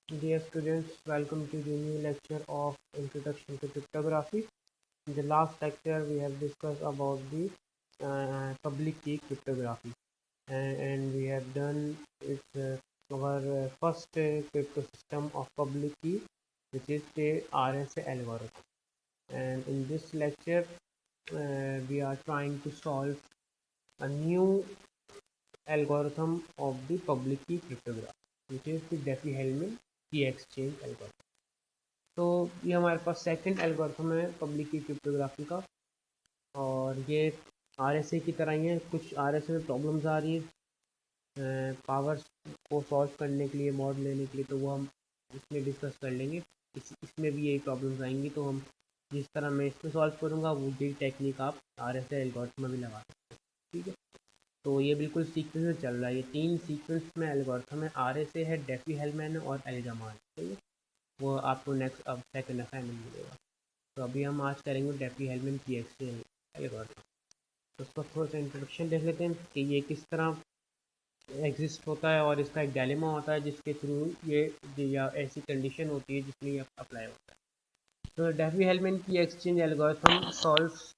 Dear students, welcome to the new lecture of Introduction to Cryptography. In the last lecture, we have discussed about the public key cryptography, and we have done our first crypto system of public key, which is the RSA algorithm. And in this lecture, we are trying to solve a new algorithm of the public key cryptography, which is the Diffie-Hellman key exchange algorithm. तो ये हमारे पास second algorithm है public की cryptography का, और ये RSA की तरह ही है। कुछ आरएसए में प्रॉब्लम्स आ रही है पावर्स को सॉल्व करने के लिए, मॉड लेने के लिए, तो वो हम इसमें डिस्कस कर लेंगे। इसमें भी यही प्रॉब्लम्स आएंगी, तो हम जिस तरह मैं इसमें सॉल्व करूँगा वो यही टेक्निक आप आरएसए एल्गोरिथम में भी लगा सकते हैं। ठीक है, तो ये बिल्कुल सीक्वेंस में चल रहा है। ये 3 सीक्वेंस में एल्गोरिथम है, आरएसए है, डेफी-हेलमैन है और एल्गामा है। ठीक है, वो आपको नेक्स्ट अब सेकंड असाइनमेंट मिलेगा। तो अभी हम आज करेंगे डेफी-हेलमैन की exchange एल्गोरिथम। तो उसका थोड़ा सा इंट्रोडक्शन देख लेते हैं कि ये किस तरह एग्जिस्ट होता है, और इसका एक डायलेमा होता है जिसके थ्रू ये या ऐसी कंडीशन होती है जिसमें ये अप्लाई होता है। तो डेफी-हेलमैन की exchange algorithm solves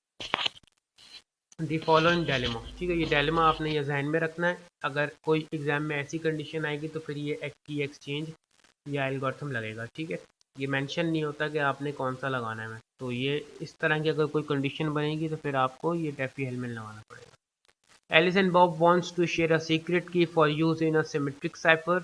the following dilemma. ठीक है, ये डायलेमा आपने ये जहन में रखना है। अगर कोई एग्जाम में ऐसी कंडीशन आएगी तो फिर ये की एक्सचेंज या एल्गोरिथम लगेगा। ठीक है, ये मेंशन नहीं होता कि आपने कौन सा लगाना है। तो ये इस तरह की अगर कोई कंडीशन बनेगी तो फिर आपको ये डेफी-हेलमैन लगाना पड़ेगा। Alice and Bob wants to share a secret key for use in a symmetric cipher,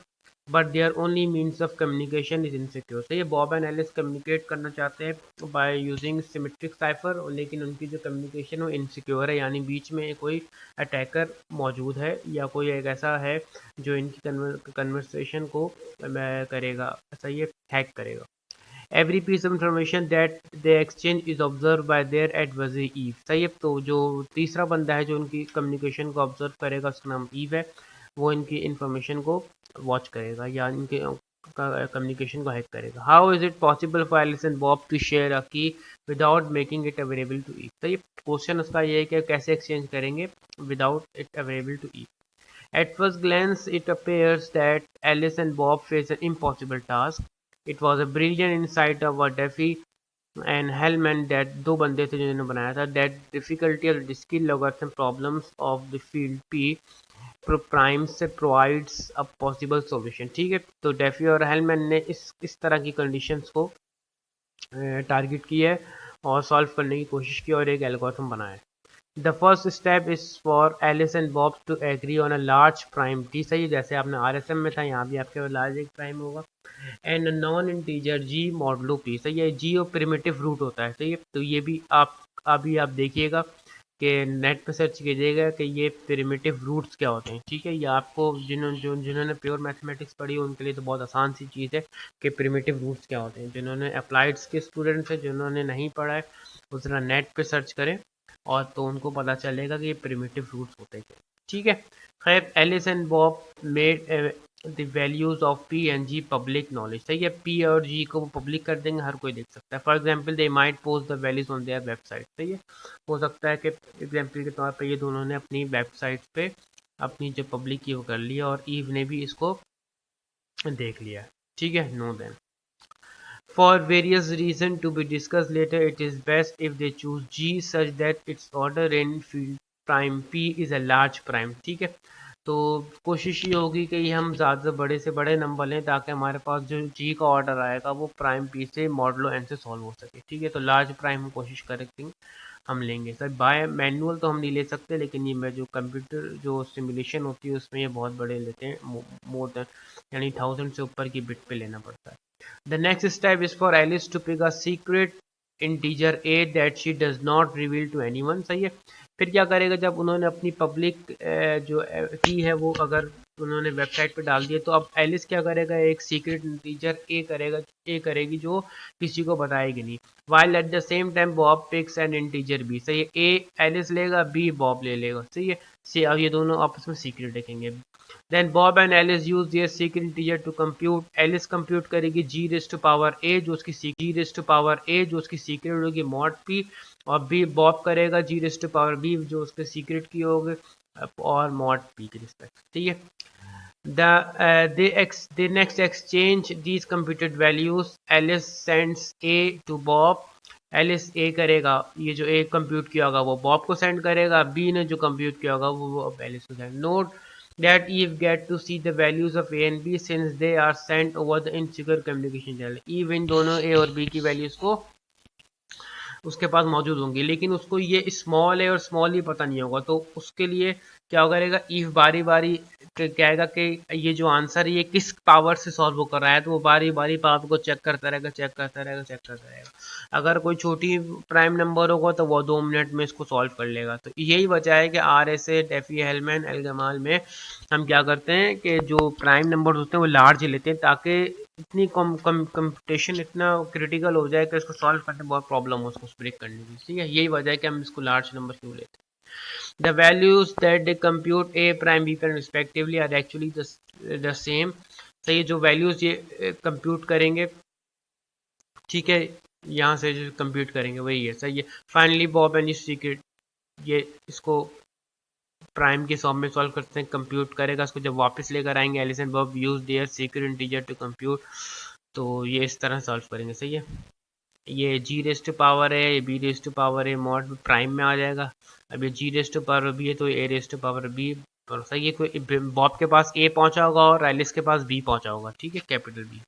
but their only means of communication is insecure. तो ये बॉब एंड एलिस कम्युनिकेट करना चाहते हैं बाय यूजिंग सिमेट्रिक साइफर, लेकिन उनकी जो communication वो insecure है, यानी बीच में कोई अटैकर मौजूद है या कोई एक ऐसा है जो इनकी कन्वर्सेशन को करेगा, ऐसा ये हैक करेगा। Every piece of information that they exchange is observed by their adversary Eve। सही है, तो जो तीसरा बंदा है जो उनकी कम्युनिकेशन को ऑब्जर्व करेगा उसका नाम ईव है। वो इनकी इंफॉर्मेशन को वॉच करेगा या इनके कम्युनिकेशन को हैक करेगा। How is it possible for Alice and Bob to share a key without making it available to Eve. सही, क्वेश्चन उसका ये है कि कैसे एक्सचेंज करेंगे without it available to Eve. At first glance, it appears that Alice and Bob face an impossible task. It was a brilliant insight of a Duffy and Hellman that दो बंदे थे जिन्होंने बनाया था, that difficulty of the skill logarithm problems of the field P prime से provides a possible solution। ठीक है, तो डेफी और हेलमैन ने इस तरह की कंडीशंस को टारगेट की है और सॉल्व करने की कोशिश की और एक एल्गोरिथम बनाया है। The first step is for Alice and Bob to agree on a large prime t। सही, जैसे आपने RSM में था, यहाँ भी आपके लार्ज एक प्राइम होगा। And non integer g modulo p। सही है, g और प्रिमिटिव रूट होता है। सही है, तो ये भी आप अभी आप देखिएगा कि नेट पे सर्च कीजिएगा कि ये प्रिमिटिव रूट्स क्या होते हैं। ठीक है, ये आपको जिन्होंने प्योर मैथमेटिक्स पढ़ी उनके लिए तो बहुत आसान सी चीज़ है कि प्रिमिटिव रूट्स क्या होते हैं। जिन्होंने अप्लाइड्स के स्टूडेंट्स हैं, जिन्होंने नहीं पढ़ा है, वो ज़रा नेट पे सर्च करें और तो उनको पता चलेगा कि ये प्रिमिटिव रूट्स होते हैं। ठीक है, खैर Alice and Bob made the values of P and G public knowledge. सही है, पी और जी को पब्लिक कर देंगे, हर कोई देख सकता है। For example they might post the values on their website. सही है, हो सकता है कि एग्जाम्पल के तौर पर ये दोनों ने अपनी वेबसाइट पे अपनी जो पब्लिक की वो कर लिया और ईव ने भी इसको देख लिया। ठीक है, no then for various reasons to be discussed later, it is best if they choose G such that its order in field prime P is a large prime। ठीक है, तो कोशिश ये होगी कि हम ज़्यादा बड़े से बड़े नंबर लें ताकि हमारे पास जो G का ऑर्डर आएगा वो प्राइम P से मॉडलो N से सॉल्व हो सके। ठीक है, तो लार्ज प्राइम हम कोशिश करेंगे हम लेंगे। सर बाय मैनुअल तो हम नहीं ले सकते, लेकिन ये मैं जो कंप्यूटर जो सिमुलेशन होती है उसमें ये बहुत बड़े लेते हैं, मोर देन यानी 1000 से ऊपर की बिट पे लेना पड़ता है। The next step is for Alice to pick a secret integer a that she does not reveal to anyone। सही है, फिर क्या करेगा जब उन्होंने अपनी पब्लिक जो की है वो अगर उन्होंने वेबसाइट पे डाल दिया, तो अब एलिस क्या करेगा, एक सीक्रेट इंटीजर ए करेगी जो किसी को बताएगी नहीं। While at the same time Bob picks an integer B. सही है, ए एलिस लेगा, बी बॉब ले लेगा। सही है, अब ये दोनों आपस में सीक्रेट रखेंगे। Then Bob and Alice use their secret integer to compute। Alice compute करेगी g raised to power a जो उसकी सीक्रेट होगी mod p, और b बॉब करेगा g raised to power b जो उसके सीक्रेट की होगी और mod p के रिस्पेक्ट। ठीक है, The next exchange these computed values. Alice sends A to Bob. Alice A करेगा, ये जो ए कंप्यूट किया होगा वो बॉब को सेंड करेगा, बी ने जो कंप्यूट किया होगा वो एलिस को send. Note that Eve get to see the values of A and B since they are sent over the insecure communication channel. Eve इन दोनों A और B की वैल्यूज को उसके पास मौजूद होंगी, लेकिन उसको ये स्मॉल है और स्मॉल ही पता नहीं होगा. तो उसके लिए क्या करेगा, ईव बारी बारी कहेगा कि ये जो आंसर है ये किस पावर से सॉल्व कर रहा है, तो वो बारी बारी पावर को चेक करता रहेगा, चेक करता रहेगा, चेक करता रहेगा. अगर कोई छोटी प्राइम नंबर होगा तो वो 2 मिनट में इसको सॉल्व कर लेगा. तो यही वजह है कि RSA, डेफी हेलमैन, एल्गमाल में हम क्या करते हैं कि जो प्राइम नंबर होते हैं वो लार्ज लेते हैं, ताकि इतनी कंप्यूटेशन इतना क्रिटिकल हो जाए कि इसको सॉल्व करने में बहुत प्रॉब्लम हो उसको ब्रेक करने की. ठीक है, यही वजह है कि हम इसको लार्ज नंबर क्यों लेते हैं. The values that they compute A prime B prime respectively are actually the same. तो ये जो वैल्यूज ये कंप्यूट करेंगे, ठीक है, यहाँ से जो कंप्यूट करेंगे वही है. सही है. फाइनली बॉब एंड सीक्रेट, ये इसको प्राइम के फॉर्म में सॉल्व करते हैं, कंप्यूट करेगा, इसको जब वापस लेकर आएंगे Alice and Bob use their secret integer to compute. तो ये इस तरह सॉल्व करेंगे. सही है. ये जी रेस्ट पावर है, ये बी रेस्ट पावर है, मॉड प्राइम में आ जाएगा. अब ये जी रेस्ट पावर बी है तो ए रेस्ट पावर बी. सही है. कोई बॉब के पास ए पहुंचा होगा और एलिस के पास बी पहुंचा होगा. ठीक है, कैपिटल बी,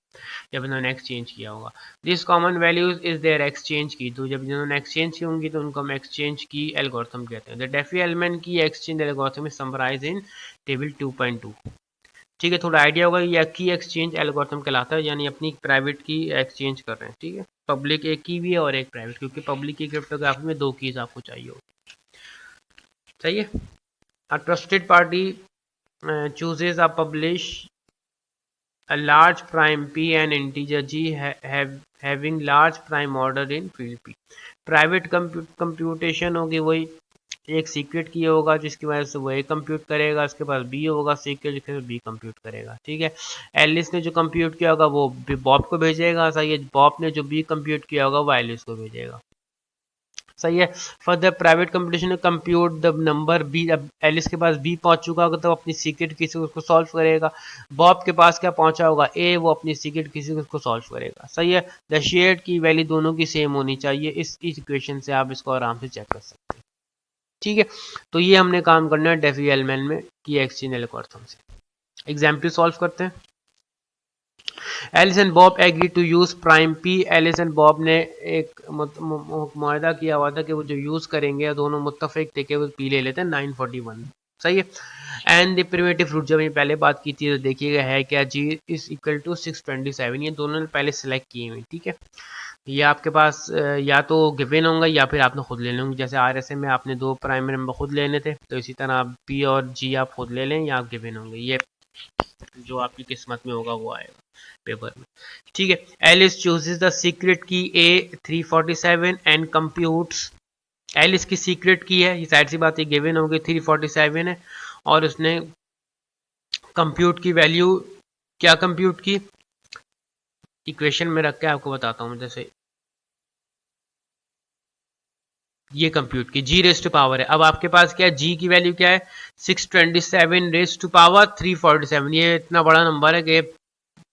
जब इन्होंने एक्सचेंज किया होगा. This common values is their exchange key. तो जब इन्होंने एक्सचेंज की होंगी तो उनको हम एक्सचेंज की एल्गोरिथम कहते हैं. The Diffie Hellman key exchange algorithm is summarise in table 2.2. ठीक है, थोड़ा आइडिया होगा ये की एक्सचेंज एल्गोरिथम कहलाता है, यानी अपनी प्राइवेट की एक्सचेंज कर रहे हैं. ठीक है, पब्लिक एक की भी है और एक प्राइवेट, क्योंकि पब्लिक की क्रिप्टोग्राफी में 2 कीज आपको चाहिए होगी. सही है. अ trusted party chooses a publish a large prime P and integer G having large prime order in field P. Private computation होगी, वही एक सीक्रेट की होगा जिसकी वजह से वो ए कंप्यूट करेगा, उसके पास बी होगा सीक्रेट जिसके पास बी कंप्यूट करेगा. ठीक है. एलिस ने जो कंप्यूट किया होगा वो बॉब को भेजेगा. सही है. बॉब ने जो बी कंप्यूट किया होगा वो एलिस को भेजेगा. सही है. For the private computation compute the number B. अब एलिस के पास बी पहुंच चुका होगा तो अपनी सीक्रेट किसी उसको सॉल्व करेगा. बॉब के पास क्या पहुंचा होगा ए, वो अपनी सीक्रेट किसी उसको सॉल्व करेगा. सही है. द शेयर्ड की वैल्यू दोनों की सेम होनी चाहिए. इस इक्वेशन से आप इसको आराम से चेक कर सकते हैं. ठीक है. तो ये हमने काम करना है डेफी एलिमेंट में की एक्सचेंज एल्गोरिथम से. एग्जाम्पल सॉल्व करते हैं. Alice and Bob agree to use prime P. Alice and Bob ने एक मुआहदा किया हुआ था कि वो जो यूज करेंगे दोनों मुत्तफिक थे कि वो पी ले लेते हैं 941. सही है. एंड द प्रिमिटिव रूट, जब ये पहले बात की थी तो देखिएगा है क्या, जी इज इक्वल टू 627. ये दोनों ने पहले सेलेक्ट किए हुए. ठीक है. ये आपके पास या तो गिवन होंगे या फिर आपने खुद ले लेंगे. जैसे RSA में आपने 2 प्राइमरी नंबर खुद लेने थे, तो इसी तरह आप P और G आप खुद ले लें या आप गिवन होंगे. ये जो आपकी किस्मत में होगा वो आएगा पेपर में. ठीक है. एलिस चूजेस द सीक्रेट की A 347 एंड कंप्यूट्स. एलिस की सीक्रेट की है, ये साइड सी बात है, गिवन होगी 347 है, और उसने कंप्यूट की वैल्यू क्या कंप्यूट की, इक्वेशन में रख के आपको बताता हूँ. जैसे ये कंप्यूट की जी रेस्ट टू पावर है. अब आपके पास क्या है, जी की वैल्यू क्या है 627 रेस्ट टू पावर 347. ये इतना बड़ा नंबर है कि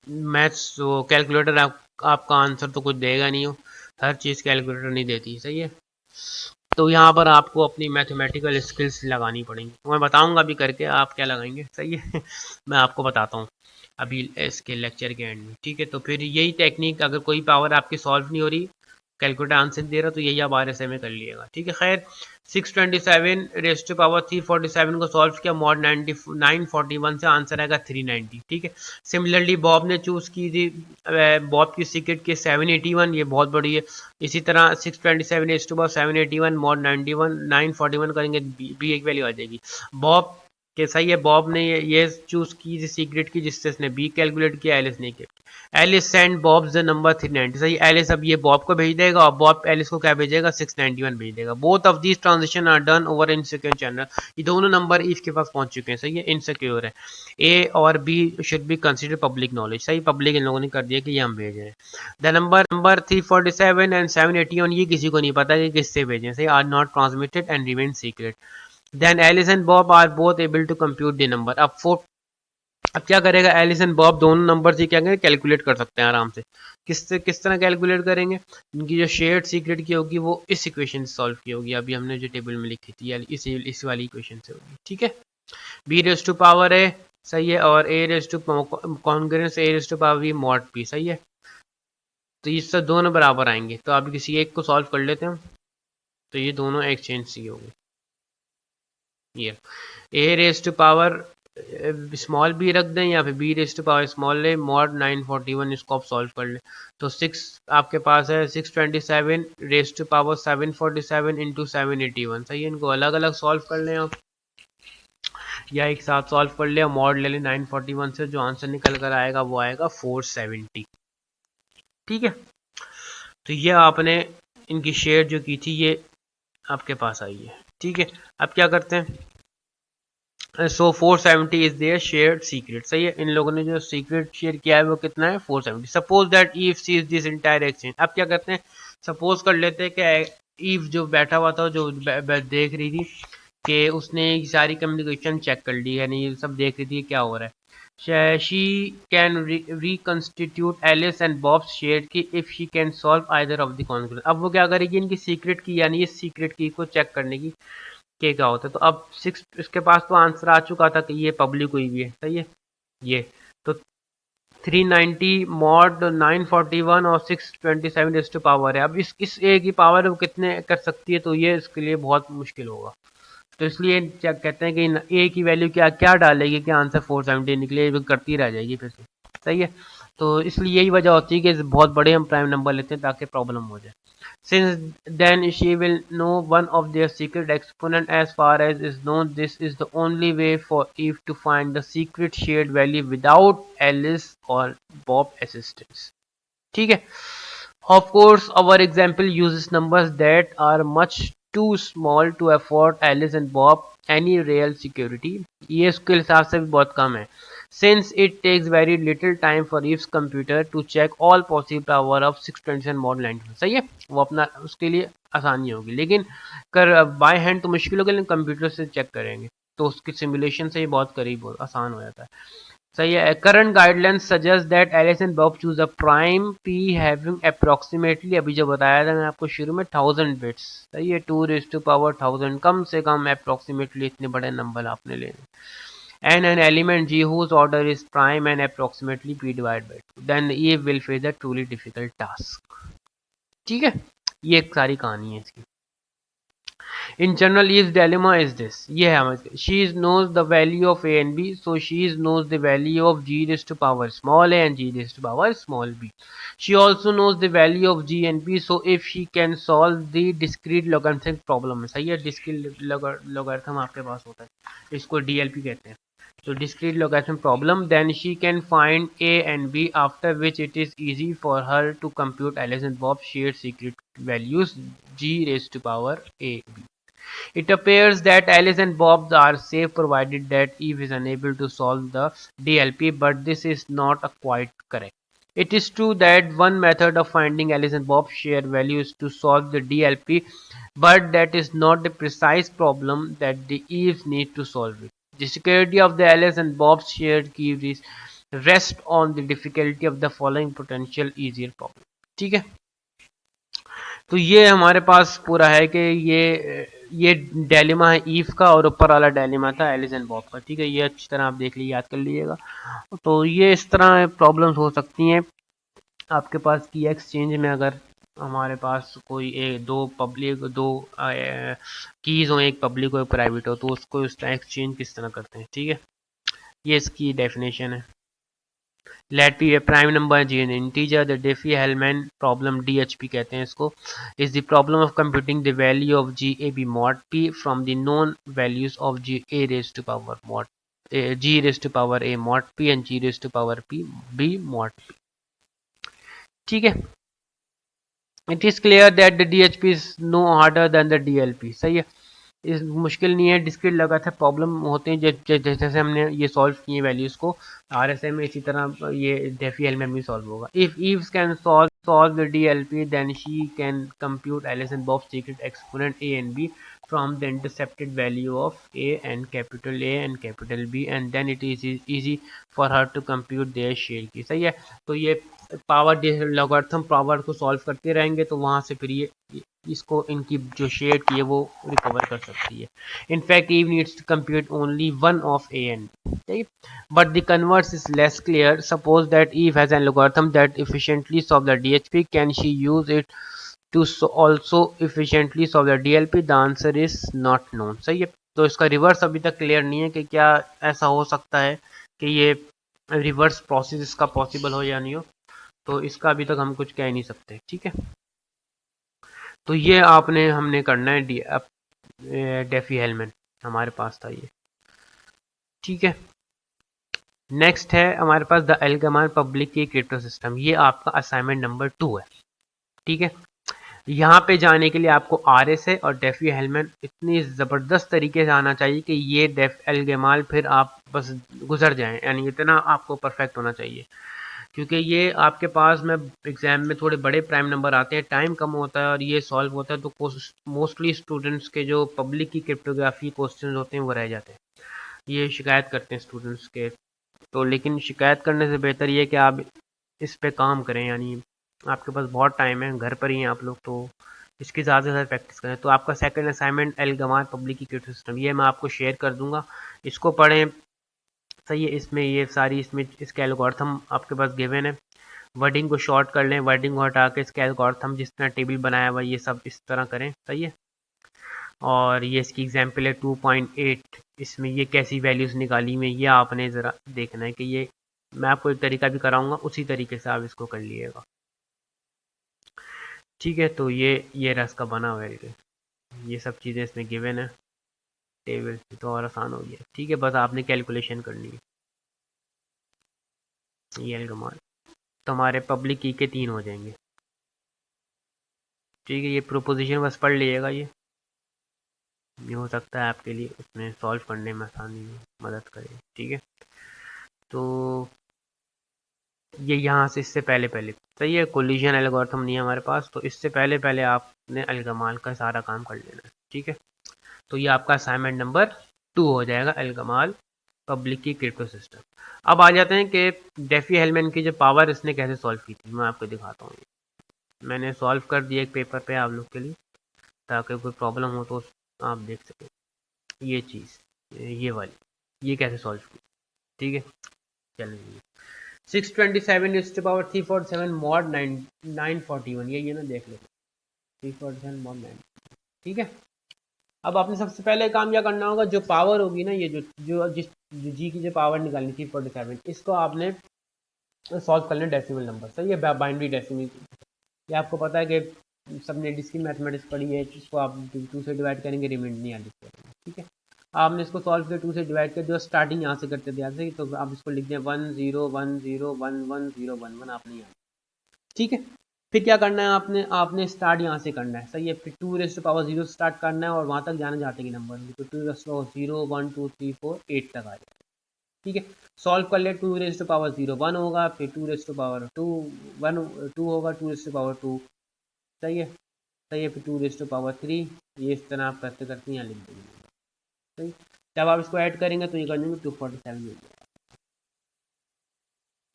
मैथ्स कैलकुलेटर आपका आंसर तो कुछ देगा नहीं हो, हर चीज़ कैलकुलेटर नहीं देती. सही है. तो यहाँ पर आपको अपनी मैथमेटिकल स्किल्स लगानी पड़ेंगी. मैं बताऊंगा अभी करके आप क्या लगाएंगे. सही है. मैं आपको बताता हूँ अभी इसके लेक्चर के एंड में. ठीक है. तो फिर यही टेक्निक, अगर कोई पावर आपकी सॉल्व नहीं हो रही, कैलकुलेटर आंसर दे रहा, तो यही आप RSA में कर लीजिएगा. ठीक है. खैर 627 रेस्ट टू पावर 347 को सॉल्व किया, मॉड 941 से आंसर आएगा 390. ठीक है. सिमिलरली बॉब ने चूज की थी, बॉब की सीक्रेट के 781, ये बहुत बड़ी है. इसी तरह 627 रेस्ट टू पावर 781 मॉड 941 करेंगे, बी एक वैल्यू आ जाएगी. बॉब के सही है. बॉब ने ये चूज की थी सीक्रेट की जिससे इसने बी कैलकुलेट किया, एलिस ने किया. Alice send Bob the number 390. सही. एलिस अब ये बॉब को भेज देगा और बॉब एलिस को क्या भेजेगा 691 भेज देगा. Both of these transaction are done over insecure channel. ये दोनों नंबर ईफ के पास पहुंच चुके हैं. सही है. इनसिक्योर है. ए और B should be consider public knowledge. सही. पब्लिक इन लोगों ने कर दिया कि ये हम भेज रहे हैं. द नंबर 347 एंड 781 ये किसी को नहीं पता कि किससे भेजें. सही. Are not transmitted and remain secret. Then Alice and Bob are both able to compute the number. अब अब क्या करेगा, एलिस एंड बॉब दोनों नंबर से क्या करेंगे, कैलकुलेट कर सकते हैं आराम से। किस तरह कैलकुलेट करेंगे, इनकी जो शेयर्ड सीक्रेट की होगी वो इस इक्वेशन से सॉल्व की होगी, अभी हमने जो टेबल में लिखी थी, या इस वाली इक्वेशन से होगी, ठीक है। B raise to power A सही है, और A raise to congruence A raise to power B mod P सही है। तो इससे दोनों बराबर आएंगे, तो अब किसी एक को सॉल्व कर लेते हैं, तो ये दोनों एक्सचेंज सी होगी। ये A raise to power small B रख दें, या फिर B raise to power small ले मॉड 941, इसको आप सॉल्व कर लें। तो 6 आपके पास है 627 रेज टू पावर 747 इंटू 781 सही है। इनको अलग अलग सॉल्व कर लें आप, या एक साथ सॉल्व कर ले, मॉड ले लें 941 से, जो आंसर निकल कर आएगा वो आएगा 470, ठीक है। तो ये आपने इनकी शेयर जो की थी ये आपके पास आई है, ठीक है। अब क्या करते हैं, सो 470 इज देयर शेयर्ड सीक्रेट सही है। इन लोगों ने जो सीक्रेट शेयर किया है वो कितना है, 470। Suppose that Eve sees this entire exchange. अब क्या करते हैं, सपोज कर लेते हैं कि ईव जो बैठा हुआ था, जो देख रही थी कि उसने सारी कम्युनिकेशन चेक कर ली, यानी ये सब देख रही थी क्या हो रहा है। She can reconstitute Alice and Bob's share key if she can solve either of the conflict. अब वो क्या करेगी, इनकी सीक्रेट की यानी इस सीक्रेट की को चेक करने की के क्या होता है। तो अब 6 इसके पास तो आंसर आ चुका था कि ये पब्लिक हुई भी है सही है। ये तो 390 मॉड 941 और 627 इस टू पावर है। अब इस ए की पावर वो कितने कर सकती है, तो ये इसके लिए बहुत मुश्किल होगा। तो इसलिए क्या कहते हैं कि ए की वैल्यू क्या क्या डालेगी कि आंसर 470 निकले, वो करती रह जाएगी फिर से सही है। तो इसलिए यही वजह होती है कि बहुत बड़े हम प्राइम नंबर लेते हैं ताकि प्रॉब्लम हो जाए। Since then she will know one of their secret exponent. As far as is known, this is the only way for Eve to find the secret shared value without Alice or Bob assistance. ठीक है। Of course, our example uses numbers that are much too small to afford Alice and Bob any real security. ये इसके हिसाब से भी बहुत कम है. Since it takes very little time for Eve's computer to check all possible power of 627 mod 91. सही है, वो अपना उसके लिए आसानी होगी, लेकिन कर बाय हैंड तो मुश्किल होगा, लेकिन कंप्यूटर से चेक करेंगे तो उसकी सिमुलेशन से ही बहुत करीब आसान हो जाता है सही है। Current guidelines suggest that Alice and Bob choose a prime P having approximately, अभी जो बताया था मैंने आपको शुरू में, 1000 बिट्स सही है। 2 रेज़ टू पावर 1000, कम से कम अप्रोक्सीमेटली इतने बड़े नंबर आपने लेने। and an element g whose order is prime and approximately p divided by 2, then Eve will face a truly difficult task. ठीक है, ये एक सारी कहानी है इसकी। In general, Eve's dilemma is this. ये है हमारे, she knows the value of a and b, so she knows the value of g raised to power small a and g raised to power small b. She also knows the value of g and b, so if she can solve the discrete logarithmic problem, सही है, discrete logarithm आपके पास होता है, इसको DLP कहते हैं, so discrete logarithm problem, then she can find a and b, after which it is easy for her to compute Alice and Bob's shared secret values g raised to power a b. It appears that Alice and Bob are safe provided that Eve is unable to solve the DLP, but this is not quite correct. It is true that one method of finding Alice and Bob's shared value is to solve the DLP, but that is not the precise problem that the Eves need to solve it. The security of the Alice and Bob's shared key rest on the difficulty of the following potential easier problem. ठीक है, तो ये हमारे पास पूरा है कि ये dilemma है ईव का, और ऊपर वाला डायलेमा था एलिस एंड बॉब का, ठीक है। ये अच्छी तरह आप देख लीजिए, याद कर लीजिएगा। तो ये इस तरह प्रॉब्लम्स हो सकती हैं आपके पास की एक्सचेंज में, अगर हमारे पास कोई दो पब्लिक दो कीज हो, एक पब्लिक हो एक प्राइवेट हो, तो उसको उस तरह एक्सचेंज किस तरह करते हैं, ठीक है। ये इसकी डेफिनेशन है। Let be a prime number g an integer. The Diffie-Hellman problem DHP कहते हैं इसको, is the problem of computing the value of g a b mod p from the known values of g a raised to power mod g raised to power a mod p and g raised to power p b mod p. ठीक है, it is clear that the DHP is no harder than the DLP. सही है, इस मुश्किल नहीं है। Discrete लगा था प्रॉब्लम होते हैं जैसे हमने ये सॉल्व किए वैल्यूज को RSA में, इसी तरह ये Diffie-Hellman में भी सॉल्व होगा। If eaves can solve the DLP, then she can compute Alice and Bob's secret exponent a and b from the intercepted value of A and capital B, and then it is easy for her to compute their share की. सही है. तो ये power logarithm power को solve करते रहेंगे तो वहां से फिर ये इसको इनकी जो शेयर की है वो रिकवर कर सकती है. In fact Eve needs to compute only one of A and B. ठीक. But the converse is less clear. Suppose that Eve has an algorithm that efficiently solve the DHP. Can she use it to also efficiently solve the DLP? The answer is not known. सही है. तो इसका reverse अभी तक clear नहीं है कि क्या ऐसा हो सकता है कि ये रिवर्स प्रोसेस इसका पॉसिबल हो या नहीं हो. तो इसका अभी तक हम कुछ कह नहीं सकते. ठीक है. तो ये हमने करना है डेफी हेलमैन हमारे पास था ये. ठीक है. नेक्स्ट है हमारे पास द एल्गेमान पब्लिक की क्रिप्टो सिस्टम. ये आपका असाइनमेंट नंबर 2 है. ठीक है. यहाँ पे जाने के लिए आपको RSA और डेफी हेलमैन इतनी ज़बरदस्त तरीके से आना चाहिए कि ये एल्गेमाल फिर आप बस गुजर जाएं, यानी इतना आपको परफेक्ट होना चाहिए. क्योंकि ये आपके पास में एग्जाम में थोड़े बड़े प्राइम नंबर आते हैं, टाइम कम होता है और ये सॉल्व होता है, तो मोस्टली स्टूडेंट्स के जो पब्लिक की क्रिप्टोग्राफी क्वेश्चन होते हैं वो रह जाते हैं. ये शिकायत करते हैं स्टूडेंट्स के. तो लेकिन शिकायत करने से बेहतर ये कि आप इस पे काम करें, यानी आपके पास बहुत टाइम है, घर पर ही हैं आप लोग, तो इसकी ज़्यादा से ज़्यादा प्रैक्टिस करें. तो आपका सेकंड असाइनमेंट एल्गेमान पब्लिक की क्रिप्टो सिस्टम, ये मैं आपको शेयर कर दूंगा, इसको पढ़ें. सही है. इसमें ये सारी इसके एल्गोरिथम आपके पास गिवन है. वर्डिंग को शॉर्ट कर लें, वर्डिंग को हटा के इसके एल्गोरिथम जिस तरह टेबल बनाया हुआ ये सब इस तरह करें. सही है. और ये इसकी एग्जाम्पल है 2.8. इसमें ये कैसी वैल्यूज़ निकाली में ये आपने ज़रा देखना है कि ये मैं आपको एक तरीका भी कराऊंगा, उसी तरीके से आप इसको कर लीजिएगा. ठीक है. तो ये रस का बना हुआ है, ये सब चीज़ें इसमें गिवन है टेबल, तो और आसान हो गया. ठीक है. बस आपने कैलकुलेशन करनी है. ये एल्गेमान तो हमारे पब्लिक की के 3 हो जाएंगे. ठीक है. ये प्रोपोजिशन बस पढ़ लीजिएगा. ये हो सकता है आपके लिए उसमें सॉल्व करने में आसानी में मदद करे. ठीक है. तो ये यहाँ से इससे पहले सही है. कोलिजन एल्गोरिथम नहीं है हमारे पास, तो इससे पहले आपने एल्गेमान का सारा काम कर लेना है. ठीक है. तो ये आपका असाइनमेंट नंबर 2 हो जाएगा, एल्गेमान पब्लिक की क्रिप्टो सिस्टम. अब आ जाते हैं कि डेफी हेलमैन की जो पावर इसने कैसे सॉल्व की थी, मैं आपको दिखाता हूँ. मैंने सॉल्व कर दिया एक पेपर पे आप लोग के लिए, ताकि कोई प्रॉब्लम हो तो आप देख सकें. ये चीज़ ये वाली ये कैसे सॉल्व की. ठीक है. चलिए 627 इज टू पावर 347 मॉड 941, ये ना देख लो 347 मॉड 9. ठीक है. अब आपने सबसे पहले काम क्या करना होगा, जो पावर होगी ना, ये जो जी की जो पावर निकालनी थी 47, इसको आपने सॉल्व कर लें डेसिमल नंबर. सही है. बाइनरी डेसिमल, ये आपको पता है कि सबने डिस्क्रीट मैथमेटिक्स पढ़ी है, इसको आप 2 से डिवाइड करेंगे, रिमाइंडर नहीं आती. ठीक है. आपने इसको सॉल्व किया 2 से डिवाइड कर, जो स्टार्टिंग यहाँ से करते थे यहाँ से, तो आप इसको लिख दें 1 0 1 0 1 1 0 1 1 आपने यहाँ. ठीक है. फिर क्या करना है आपने स्टार्ट यहाँ से करना है. सही है. फिर 2 रेज़ टू पावर 0 स्टार्ट करना है और वहाँ तक जाना चाहते हैं नंबर, तो 2 रेज़ टू पावर 0 1 2 3 4 8 तक आ जाए. ठीक है. सॉल्व कर ले. 2 रेज़ टू पावर 0 1 होगा, फिर 2 रेज़ टू पावर 2 1 2 होगा, 2 रेज़ टू पावर 2. सही है. सही है. फिर 2 रेज़ टू पावर 3, ये इस तरह आप करते करते यहाँ लिख देंगे. सही. जब आप इसको ऐड करेंगे तो ये कर देंगे 247 मिल जाएगा.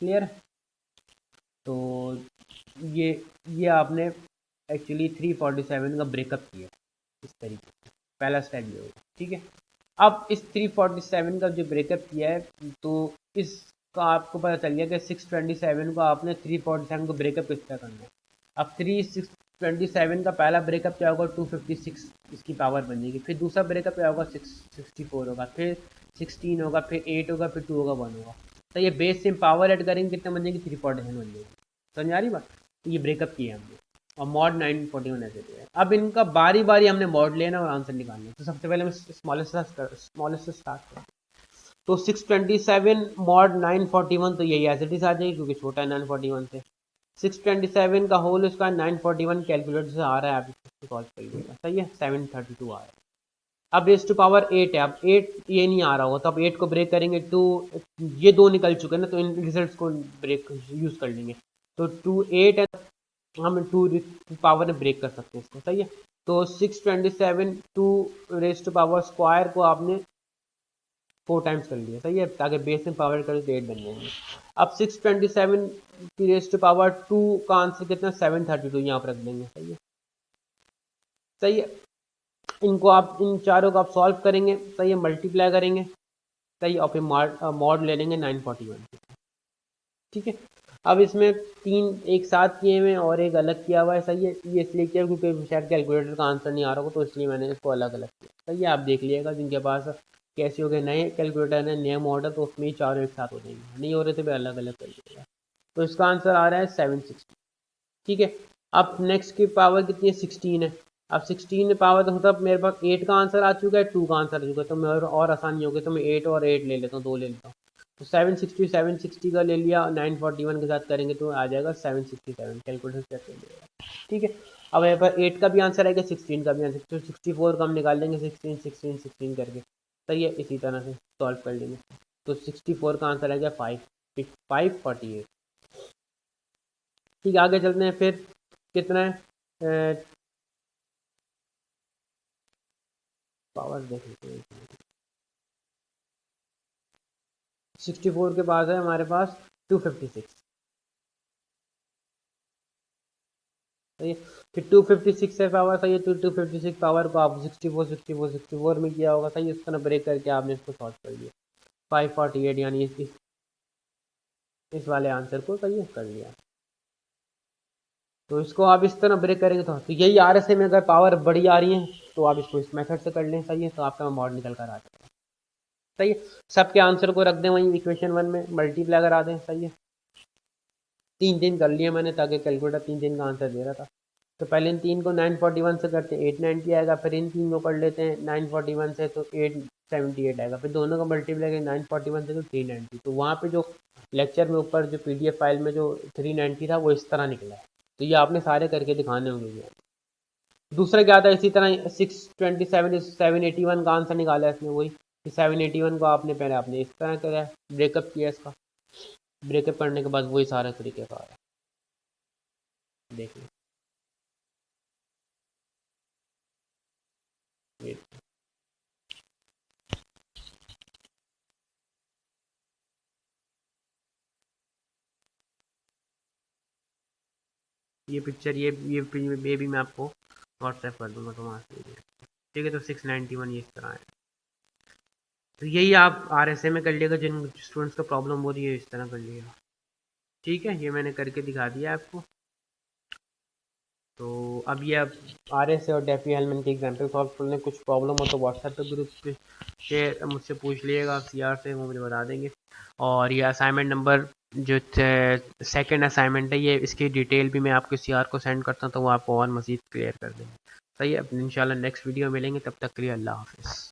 क्लियर. तो ये आपने एक्चुअली 347 का ब्रेकअप किया इस तरीके से, पहला स्टेप ये होगा. ठीक है. अब इस 347 का जो ब्रेकअप किया है, तो इसका आपको पता चल गया कि 627 को आपने 347 को ब्रेकअप किस तरह करना है. अब 627 का पहला ब्रेकअप क्या होगा, 256 इसकी पावर बन जाएगी. फिर दूसरा ब्रेकअप क्या होगा, 664 होगा, फिर 16 होगा, फिर 8 होगा, फिर 2 होगा, 1 होगा. तो ये बेस से पावर ऐड करेंगे कितने बन जाएगी, 347 बन जाएगी. समझ आ रही बात. तो ये ब्रेकअप किया हमने और मॉड 941 ऐसे दिया है. अब इनका बारी बारी हमने मॉड लेना और आंसर निकालना. तो सबसे पहले हम स्मॉलेस्ट से स्टार्ट करें. तो 627 मॉड 941, तो यही एज इट इज आ जाएगी क्योंकि छोटा है 941 से. 627 का होल उसका 941 कैलकुलेटर से आ रहा है, आप इसको सॉल्व कर लीजिएगा. सही है. 732 आ रहा है. अब रेज़ टू पावर 8 है. अब 8 ये नहीं आ रहा होगा, तो अब 8 को ब्रेक करेंगे. 2 ये 2 निकल चुके हैं ना, तो इन रिजल्ट्स को ब्रेक यूज़ कर लेंगे. तो 2 8 है, हम 2 पावर में ब्रेक कर सकते हैं इसको, सही है। तो 627 2 रेज़ टू पावर स्क्वायर को आपने 4 टाइम्स कर लिया, सही है, ताकि बेस में पावर करें तो 8 बन जाएंगे। अब 627 की रेज़ टू पावर 2 का आंसर कितना, 732 यहाँ पर रख देंगे, सही है, सही है। इनको आप इन चारों को आप सॉल्व करेंगे, सही है, मल्टीप्लाई करेंगे, सही, और फिर मॉड ले लेंगे 941, ठीक है। अब इसमें 3 एक साथ किए हुए और एक अलग किया हुआ है, सही है। ये इसलिए किया क्योंकि शायद कैलकुलेटर का आंसर नहीं आ रहा हो, तो इसलिए मैंने इसको अलग अलग किया, सही है। आप देख लीजिएगा जिनके पास कैसे हो गए नए कैलकुलेटर है, नए मॉडल, तो उसमें ही चारों एक साथ हो जाएंगे, नहीं हो रहे थे फिर अलग अलग कर लीजिएगा। तो इसका आंसर आ रहा है 760, ठीक है। अब नेक्स्ट की पावर कितनी है, 16 है। अब 16 पावर तो मतलब मेरे पास 8 का आंसर आ चुका है, 2 का आंसर आ चुका है, तो मैं और आसानी हो गई, तो मैं 8 और 8 ले लेता हूँ, 2 ले लेता हूँ। तो 760 का ले लिया, 941 के साथ करेंगे तो आ जाएगा 767, कैलकुलेटर चेक कर लिएगा, ठीक है। अब यहाँ पर 8 का भी आंसर आएगा, 16 का भी आंसर, तो 64 का हम निकाल लेंगे 16 16 16 करके, सही है। इसी तरह से सॉल्व कर लेंगे, तो 64 का आंसर आएगा 548, ठीक है। आगे चलते हैं, फिर कितना है, पावर देख लेते हैं, 64 के पास है हमारे पास 256, सही है। फिर 256 है पावर, सही है। तो 256 पावर को आप 64 में किया होगा, सही है। इस तरह ब्रेक करके आपने इसको सॉल्व कर लिया, 548 यानी इस वाले आंसर को, सही है, कर लिया। तो इसको आप इस तरह ब्रेक करेंगे तो यही RSA में अगर पावर बड़ी आ रही है तो आप इसको इस मेथड से कर लें, सही है। तो आपका मॉड निकल कर आ जाएगा, सही है। सबके आंसर को रख दें वहीं इक्वेशन 1 में, मल्टीप्लाई करा दें, सही है। 3 कर लिए मैंने, ताकि कैलकुलेटर 3 का आंसर दे रहा था। तो पहले इन 3 को 941 से करते हैं, 890 आएगा। फिर इन 3 को कर लेते हैं 941 से, तो 878 आएगा। फिर दोनों का मल्टीप्लाई करें 941 से तो 390। तो वहाँ पे जो लेक्चर में ऊपर जो PDF फाइल में जो 390 था वो इस तरह निकला है। तो ये आपने सारे करके दिखाने होंगे। दूसरा क्या था, इसी तरह 627 781 का आंसर निकाला है इसने, वही 781 को आपने पहले आपने इस तरह करा, ब्रेकअप किया इसका, ब्रेकअप करने के बाद वही सारा तरीके का आया, देखिए ये पिक्चर, ये भी मैं आपको व्हाट्सएप कर दूंगा, तो वहाँ से ठीक है। तो 691 ये इस तरह है। तो यही आप RSA में कर लिएगा, जिन स्टूडेंट्स को प्रॉब्लम हो रही है इस तरह कर लिएगा, ठीक है। ये मैंने करके दिखा दिया आपको। तो अब ये अब RSA और डेफी हेलमैन की एग्जाम्पल सॉल्व करने, कुछ प्रॉब्लम हो तो व्हाट्सएप पे ग्रुप पे शेयर मुझसे पूछ लीजिएगा, CR से, वो मुझे बता देंगे। और ये असाइनमेंट नंबर जो सेकंड असाइनमेंट है, ये इसकी डिटेल भी मैं आपको CR को सेंड करता हूँ, तो वो आपको और मज़ीद क्लियर कर देंगे, सही है। इंशाल्लाह नेक्स्ट वीडियो मिलेंगे, तब तक के लिए अल्लाह हाफिज़।